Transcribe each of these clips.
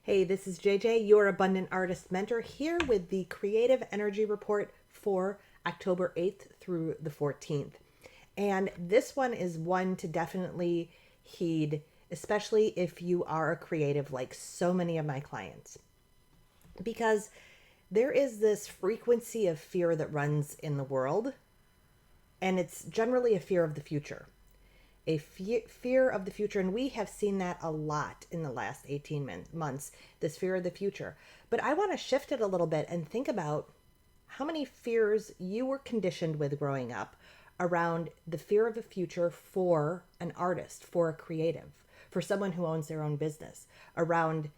Hey, this is JJ, your Abundant Artist Mentor, here with the Creative Energy Report for October 8th through the 14th. And this one is one to definitely heed, especially if you are a creative like so many of my clients. Because there is this frequency of fear that runs in the world, and it's generally a fear of the future. Fear of the future. And we have seen that a lot in the last 18 months, this fear of the future. But I want to shift it a little bit and think about how many fears you were conditioned with growing up around the fear of the future for an artist, for a creative, for someone who owns their own business, around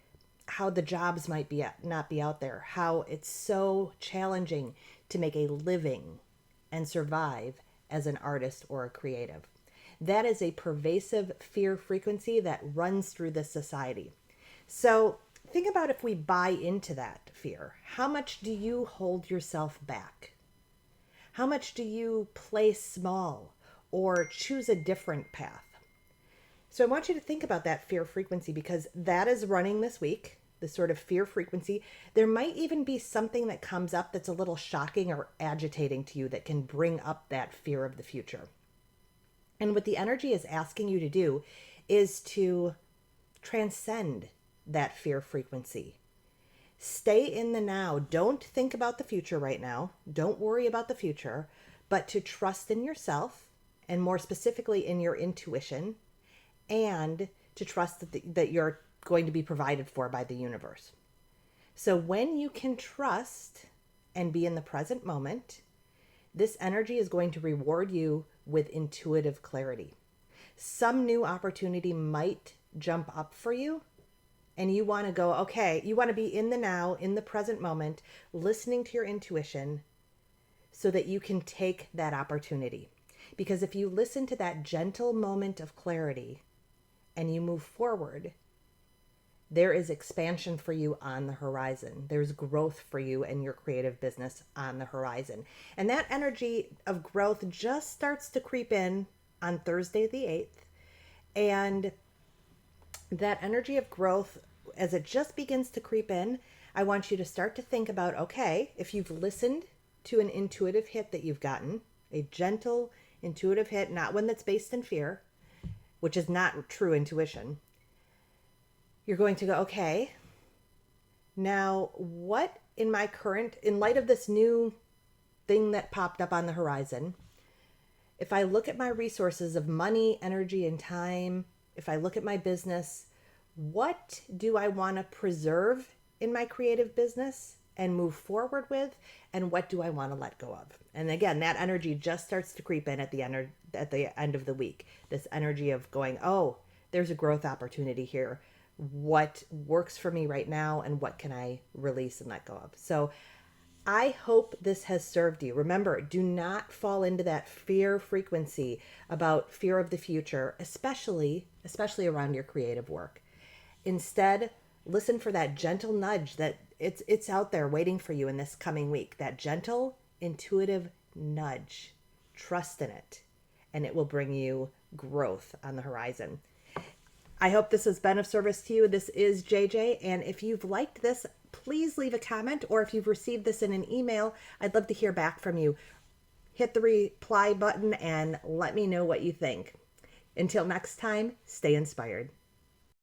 how the jobs might be not be out there, how it's so challenging to make a living and survive as an artist or a creative. That is a pervasive fear frequency that runs through this society. So think about if we buy into that fear. How much do you hold yourself back? How much do you play small or choose a different path? So I want you to think about that fear frequency because that is running this week, this sort of fear frequency. There might even be something that comes up that's a little shocking or agitating to you that can bring up that fear of the future. And what the energy is asking you to do is to transcend that fear frequency. Stay in the now. Don't think about the future right now. Don't worry about the future, but to trust in yourself and more specifically in your intuition and to trust that you're going to be provided for by the universe. So when you can trust and be in the present moment, this energy is going to reward you with intuitive clarity. Some new opportunity might jump up for you, and you want to go, okay, you want to be in the now, in the present moment, listening to your intuition so that you can take that opportunity. Because if you listen to that gentle moment of clarity and you move forward, there is expansion for you on the horizon. There's growth for you and your creative business on the horizon. And that energy of growth just starts to creep in on Thursday the 8th. And that energy of growth, as it just begins to creep in, I want you to start to think about, okay, if you've listened to an intuitive hit that you've gotten, a gentle intuitive hit, not one that's based in fear, which is not true intuition, you're going to go, okay, now what in light of this new thing that popped up on the horizon, if I look at my resources of money, energy, and time, if I look at my business, what do I want to preserve in my creative business and move forward with? And what do I want to let go of? And again, that energy just starts to creep in at the end of the week. This energy of going, oh, there's a growth opportunity here. What works for me right now and what can I release and let go of? So I hope this has served you. Remember, do not fall into that fear frequency about fear of the future, especially around your creative work. Instead, listen for that gentle nudge that it's out there waiting for you in this coming week. That gentle, intuitive nudge. Trust in it, and it will bring you growth on the horizon. I hope this has been of service to you. This is JJ, and if you've liked this, please leave a comment, or if you've received this in an email, I'd love to hear back from you. Hit the reply button and let me know what you think. Until next time, stay inspired.